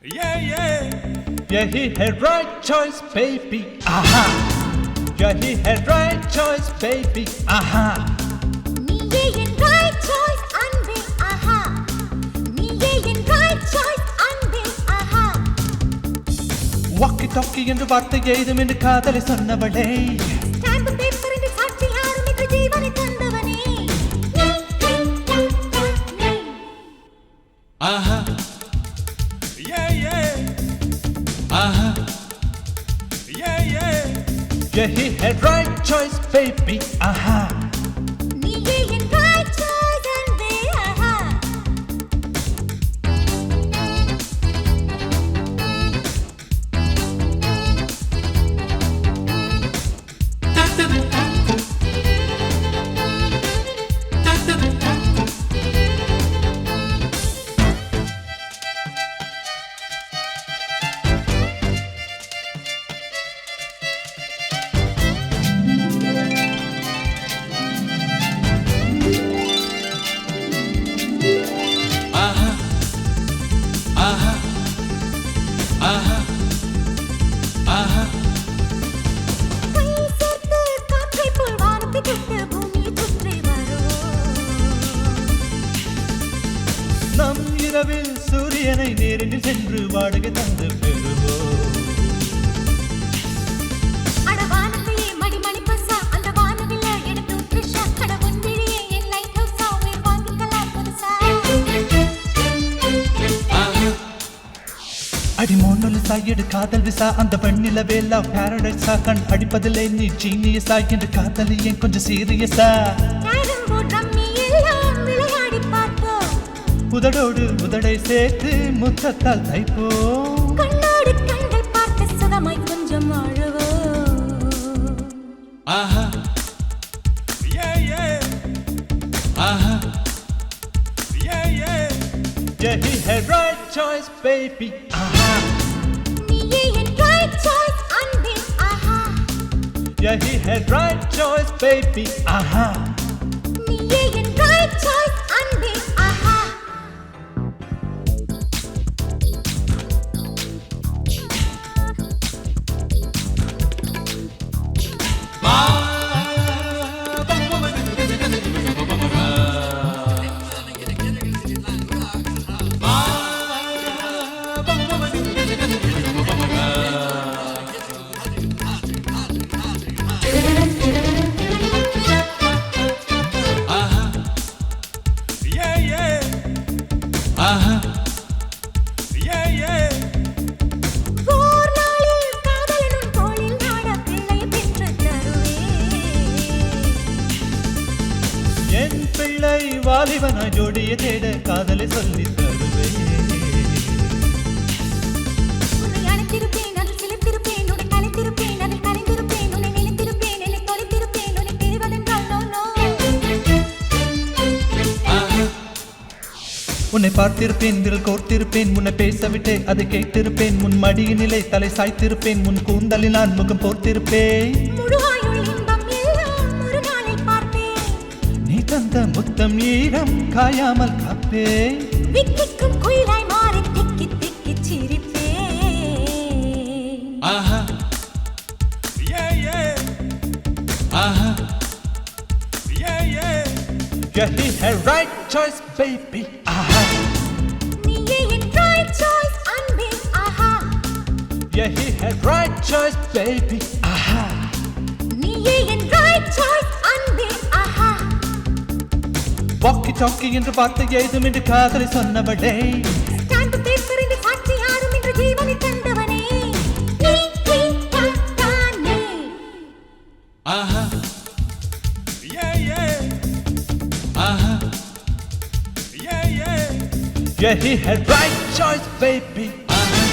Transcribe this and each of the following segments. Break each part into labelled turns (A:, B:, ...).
A: यही है right choice baby aha यही है right choice baby aha
B: நீயே என் right choice அன்பே aha நீயே என் right choice அன்பே aha
A: walkie talkie என்று வார்த்தை ஏதும் என்று காதலை சொன்னவளே
B: ஸ்டாம்ப் பேப்பர் என்று சாட்சி யாரும் என்று ஜீவனை தந்தவனே
A: aha aha यही है right choice baby aha
B: நீயே என் right choice அன்பே aha
A: நம் இரவில் சூரியனை நேரில் சென்று வாடகை தந்து பெறுவோ
B: அடவானத்திலே மடிமணி பசா அந்த வானவில்ல எடுத்து த்ரிஷா கடவுண்டியே என் லைட் ஹவுஸா உயிர் வாங்கிக்கலாம் புதுசா
A: அடி மோனல் சாயடு காதல் விசா அந்த பெண்ணில வேலா பாரடைஸா கண் அடிப்பதில்லை நீ ஜீனியஸா என்று காதலி ஏன் கொஞ்சம் சீரியஸா உதடோடு உதடை சேர்த்து முத்தத்தால் தைப்போ
B: கண்ணோடு கண்கள் பார்த்து சுகமாய் கொஞ்சம் அழுவோ
A: ஆஹா ஆஹா यही है right choice baby ஆஹா
B: நீயே என் right choice அன்பே ஆஹா
A: यही है right choice baby ஆஹா
B: நீயே என் right choice அன்பே ஆஹா
A: என் பிள்ளை வாலிபனா ஜோடிய தேட காதலை சொல்லி தருவே
B: உன்னை அழைத்திருப்பேன் அதில் சிலிர்த்திருப்பேன் உன்னை கலைத்திருப்பேன் அதில் கலைந்திருப்பேன் உன்னை நினைத்திருப்பேன் என்னை தொலைத்திருப்பேன் உன்னை பிரிவதென்றால் நோ
A: உன்னை பார்த்திருப்பேன் விரல் கோர்த்திருப்பேன் முன்னை பேசவிட்டே அதை கேட்டிருப்பேன் முன் மடியினிலே தலை சாய்த்திருப்பேன் முன் கூந்தலில் நான் முகம் போர்த்திருப்பேன்
B: முழு ஆயுள் இன்பம் எல்லாம் ஒரு நாளில் பார்ப்பேன்
A: நீ தந்த முத்தம் ஈரம் காயாமல் காப்பே
B: விக்கிக்கும் குயிலாய் மாறி திக்கி திக்கி சிரிப்பேன்
A: ஆஹா ஆஹா यही है right choice baby ஆஹா
B: நீயே என் right choice அன்பே ஆஹா
A: यही है right choice baby ஆஹா
B: நீயே என் right choice அன்பே ஆஹா
A: walkie talkie என்று வார்த்தை ஏதும் என்று காதலை சொன்னவளே
B: ஸ்டாம்ப் பேப்பர் என்று சாட்சி யாரும் என்று ஜீவனை தந்தவனே நீ தானே
A: ஆஹா ஆஹா यही है right choice baby Aha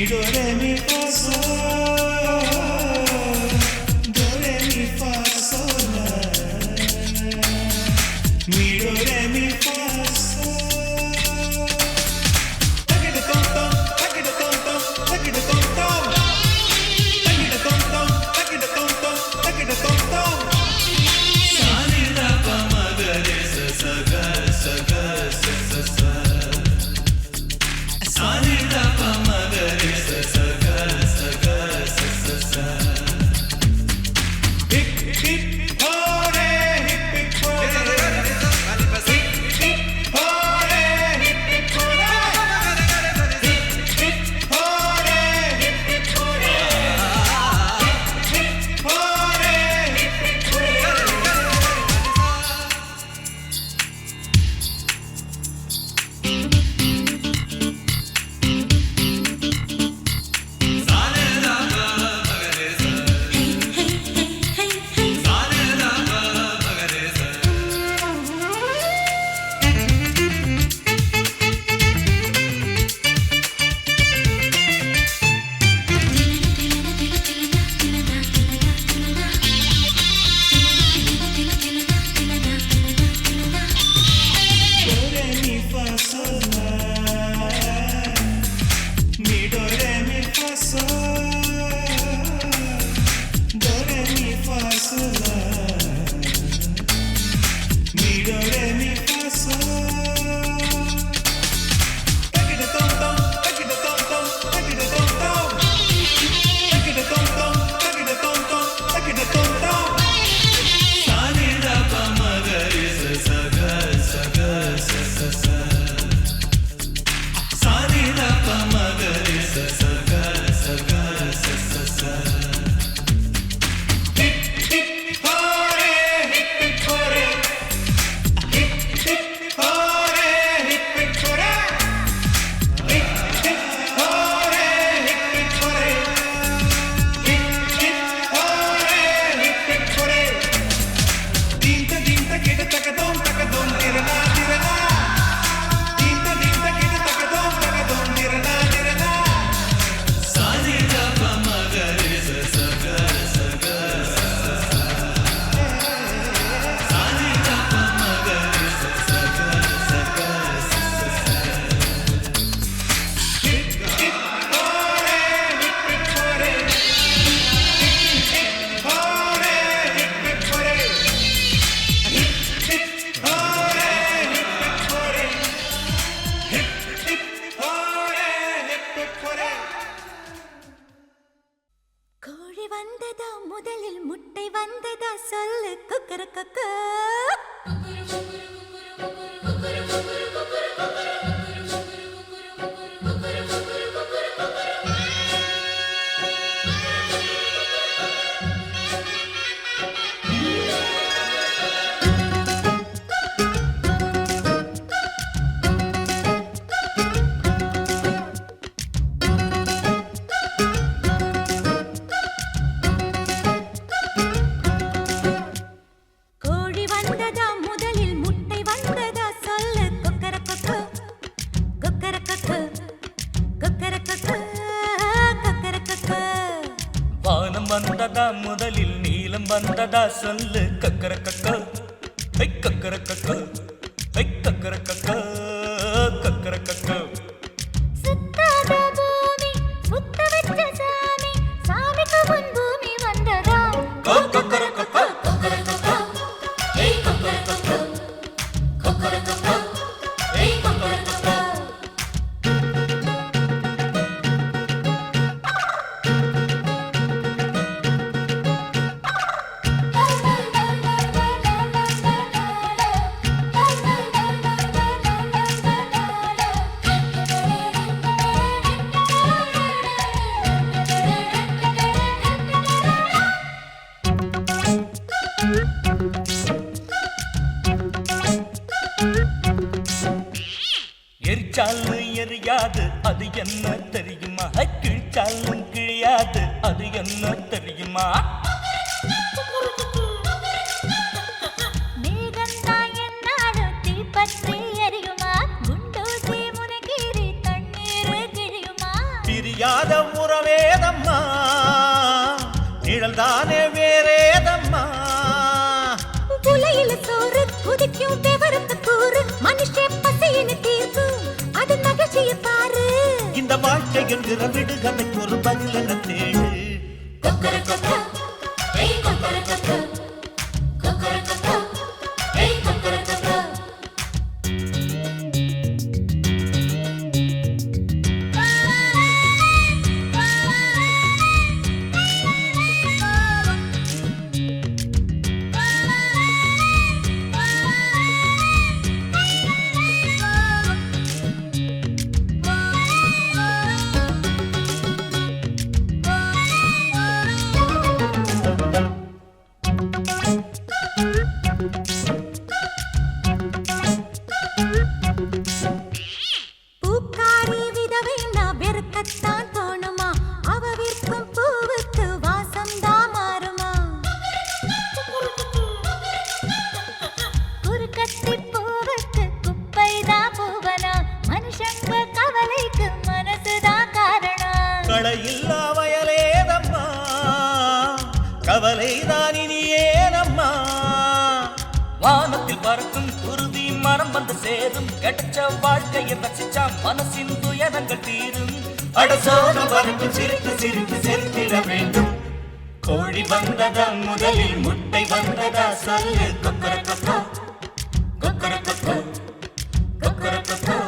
A: do re mi fa sol, do re mi fa sol la, mi do re mi fa sol. Take it tom tom, take it tom tom, take it tom tom, take it tom tom, take it tom tom, take it tom tom. Sa ni da pa ma ga re sa sa ga sa ga sa sa sa. Sa ni da pa ma ga re sa sa ga sa ga sa sa sa. Hip hip hore, hip hip hore. Hip hip hore, hip hip hore. Hip hip hore, hip hip hore. Hip hip hore, hip hip hore.
B: கோழி வந்ததா முதலில் முட்டை வந்ததா சொல்லு குக்கரக்கக்கு. கோழி வந்ததா முதலில் முட்டை வந்ததா சொல்லு குக்கரக்கக்கு குக்கரக்கக்கு குக்கரக்கக்கு குக்கரக்கக்கு.
C: வானம் வந்ததா முதலில் நீலம் வந்ததா சொல்லு கக்கரக்கக்க ஹை கக்கரக்கக்க ஹை கக்கரக்கக்க கக்கரக்கக்க.
B: சுத்தாத பூமி சுத்த வச்ச சாமி சாமிக்கு முன் பூமி வந்ததா
C: கக்கரக்கக்க
B: குக்கரக்கக்கு ஏய் குக்கரக்கக்கு குக்கரக்கக்கு ஏய் குக்கரக்கக்கு.
C: எரிச்சாலும் எரியாது அது என்ன தெரியுமா? கிழிச்சாலும் கிழியாது அது என்ன தெரியுமா?
B: மேகந்தான் என்னாலும் தீப்பற்றி எரியுமா? குண்டூசி முனகீரி தண்ணீர் கிழியுமா?
C: பிரியாத
D: வேறேதம்மா
B: உலையில சோறு குதிக்கும் விவரத்து கூறு மனுஷ பசியின தீர்ப்பு அது மகிழ்ச்சியை பாரு
D: இந்த வாழ்க்கை என்கிற விடுகதைக்கு ஒரு பதில் என தேடு
B: கொக்கர கொக்க ஏய் கொக்கர கொக்க கொக்கர கொக்க ஏய் கொக்கர கொக்க பூக்காரி விதவை நான் வெறுக்கத்தான் தோணுமா அவ விற்கும் பூவுக்கு வாசம் தான் மாறுமா குறுக்கத்தி பூவுக்கு குப்பைதான் பூவனா மனுஷங்க கவலைக்கு மனசுதான் காரணம்
D: களையில்லா வயலேதம்மா கவலைதான் இனி ஏனம்மா
C: வானத்தில் பறக்கும் குருதி மரம் வந்து சேரும் கிடைச்ச வாழ்க்கையை ரசிச்சா மனசின் துயரங்கள் தீரும்
D: அடசோன வரக்கும் சிரித்து சிரித்து செலுத்திட வேண்டும்
C: கோழி வந்ததா முதலில் முட்டை வந்ததா சொல்லு கொக்கர கொக்கோ கொக்கர கொக்கோ கொக்கர கொக்கோ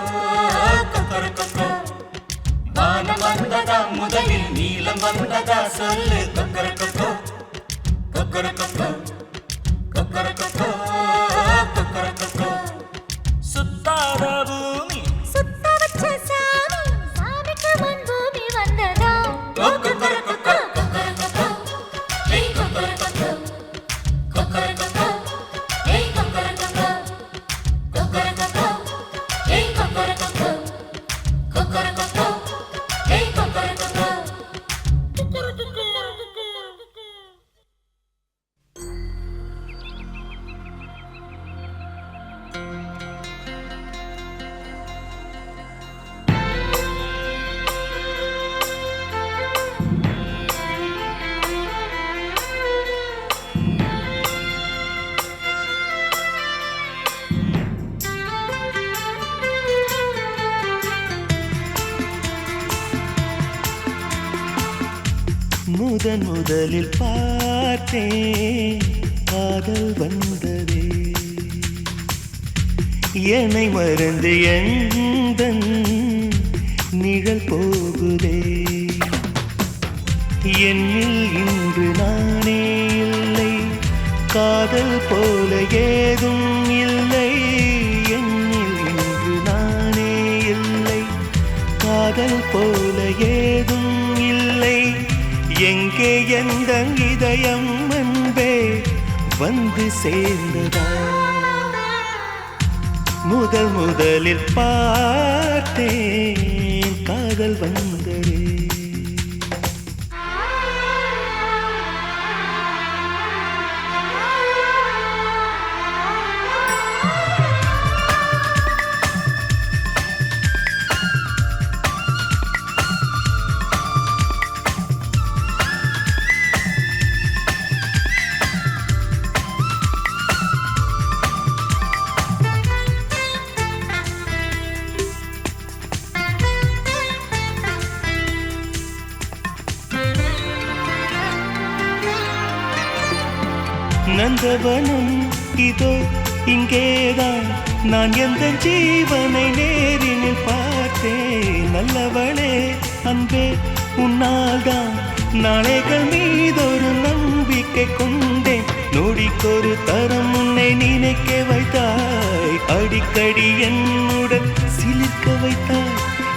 C: கொக்கர கொக்கோ வானம் வந்ததா முதலில் நீலம் வந்ததா சொல்லு கொக்கர கொக்கோ கொக்கர கொக்கோ கொக்கர கொக்கோ கொக்கர கொக்கோ சுத்தாத பூமி
B: சுத்த வச்ச சாமி சாமிக்கு முன் பூமி வந்ததா
C: கொக்கர கொக்கோ
B: கொக்கர கொக்கோ ஏய் கொக்கர கொக்கோ கொக்கர கொக்கோ ஏய் கொக்கர கொக்கோ கொக்கர கொக்கோ ஏய் கொக்கர கொக்கோ கொக்கர கொக்கோ ஏய் கொக்கர கொக்கோ
D: முதலில் பார்த்தேன் காதல் வந்ததே என்னை மறந்து எந்தன் நிழல் போகுதே என்னில் இன்று நானே இல்லை காதல் போல ஏதும் இல்லை என்னில் இன்று நானே இல்லை காதல் போல ஏதும் இல்லை எங்கே எந்த இதயம் அன்பே வந்து சேர்ந்ததா முதலில் பார்த்தேன் காதல் வந்ததே நந்தவனம் இதோ இங்கேதான் நான் எந்த ஜீவனை நேரினில் பார்த்தேன் நல்லவளே அன்பே உன்னால்தான் நாளைகள் மீதொரு நம்பிக்கை கொண்டேன் நொடிக்கொரு தரம் உன்னை நினைக்க வைத்தாய் அடிக்கடி என்னுடன் சிலிர்க்க வைத்தாய்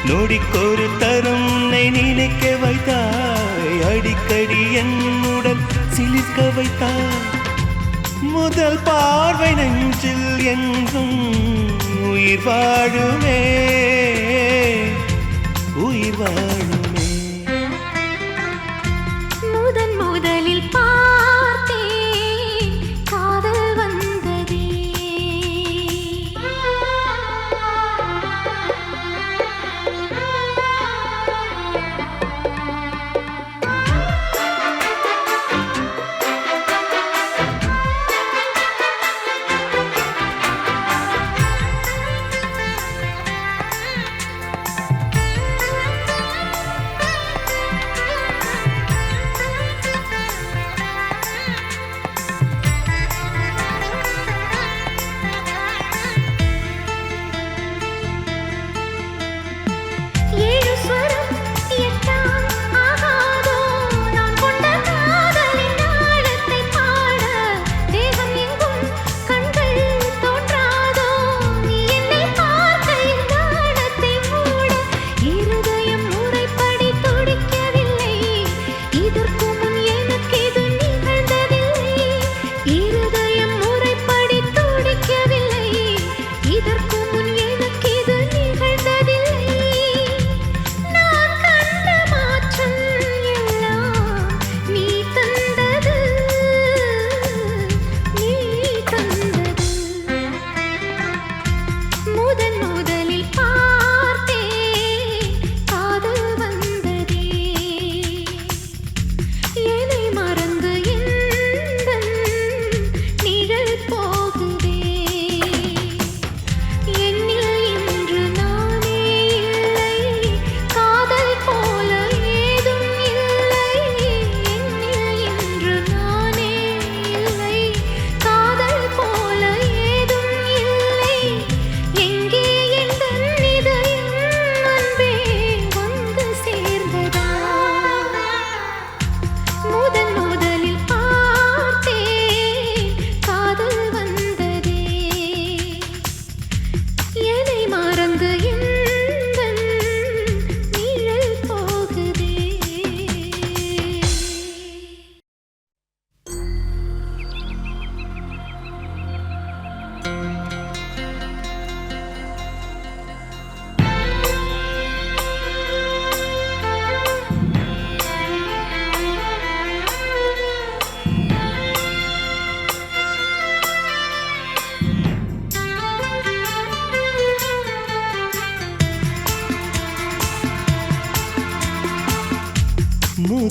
D: நொடிக்கொரு தரம் உன்னை நினைக்க வைத்தாய் அடிக்கடி என்னுடன் சிலிர்க்க வைத்தாய் முதல் பார்வை நெஞ்சில் என்றும் உயிர் வாழுமே உயிர் வாழுமே
B: முதலில் பார்த்தேன் காதல் வந்ததே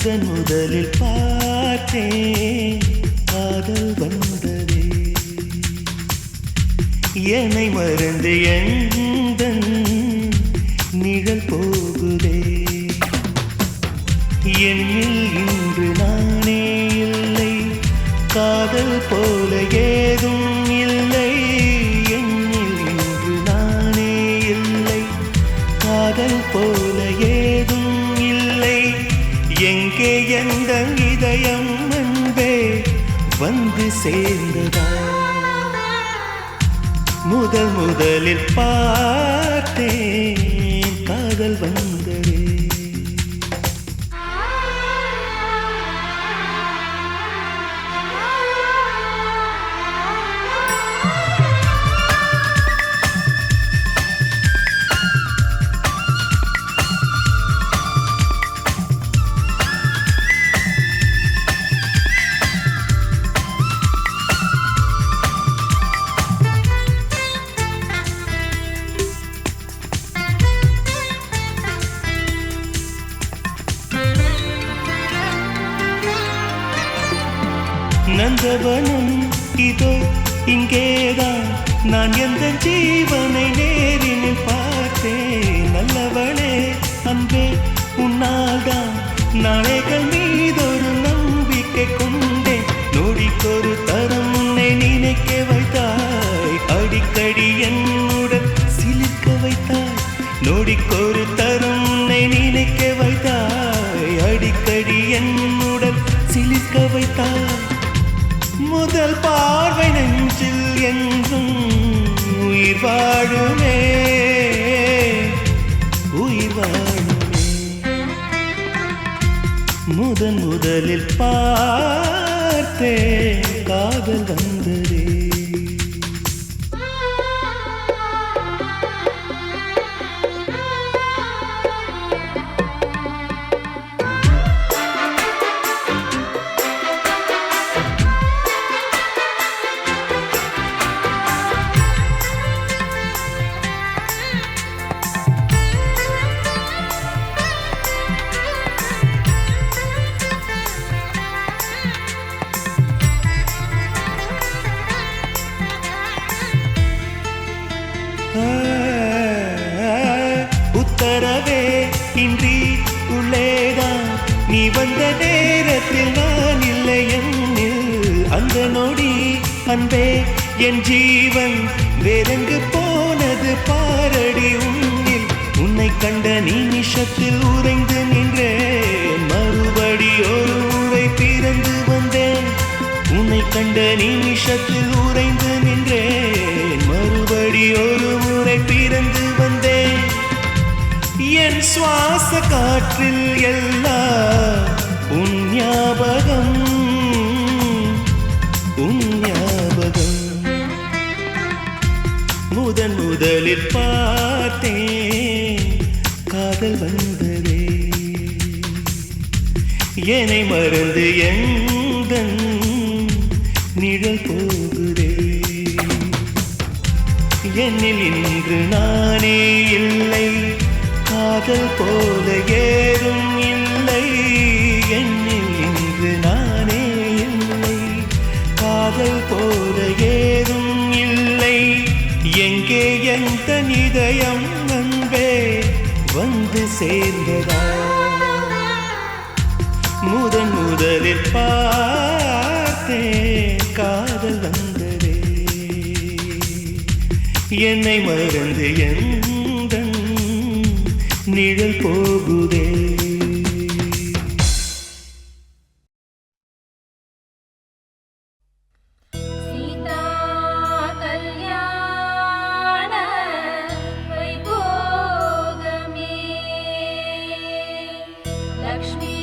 E: முதலில் பார்த்தேன் காதல் வந்ததே என்னை மறந்து எந்தன் நிழல் போகுதே என்னில் இன்று நானே இல்லை காதல் போல ஏதும் இல்லை என்னில் இன்று நானே இல்லை காதல் போல ஏதும் இல்லை எங்கே எந்த இதயம் அன்பே வந்து சேர்ந்ததா முதலில் பார்த்தேன் காதல் வந்ததே நந்தவனம் இதோ இங்கேதான் நான் எந்த ஜீவனை நேரினில் பார்த்தேன் நல்லவளே அன்பே உன்னால்தான் நாளைகள் மீதொரு நம்பிக்கை கொண்டேன் நொடிக்கொரு தரம் உன்னை நினைக்க வைத்தாய் அடிக்கடி என்னுடன் சிலிர்க்க வைத்தாய் நொடிக்கொரு தரம் உன்னை நினைக்க வைத்தாய் அடிக்கடி என்னுடன் சிலிர்க்க வைத்தாய் முதல் பார்வை நெஞ்சில் என்றும் உயிர் வாழுமே உயிர் வாழுமே முதலில் பார்த்தே காதல் வந்ததே உத்தரவே இன்றி உள்ளேதான் நீ வந்த நேரத்தில் நான் இல்லை என்னில் அந்த நொடி அன்பே என் ஜீவன் வேறெங்கு போனது பாரடி உன்னில் உன்னை கண்ட நிமிஷத்தில் உறைந்து நின்றேன் மறுபடி ஒரு முறை பிறந்து வந்தேன் உன்னை கண்ட நிமிஷத்தில் உறைந்து நின்றேன் மறுபடி ஒரு முறை பிறந்து வந்தேன் என் சுவாச காற்றில் எல்லாம் உன் ஞாபகம் முதலில் பார்த்தேன் காதல் வந்ததே என்னை மறந்து எந்தன் நிழல் போகுதே என்னில் இன்று நானே இல்லை காதல் போல ஏதும் இல்லை என்னில் இன்று நானே இல்லை காதல் போல ஏதும் இல்லை எங்கே எந்த இதயம் அன்பே வந்து சேர்ந்ததா முதலில் பார்த்தேன் காதல் வந்ததே என்னை மறந்து எந்தன் நிழல் போகுதே
B: சீதா கல்யாண வைபோகமே லக்ஷ்மி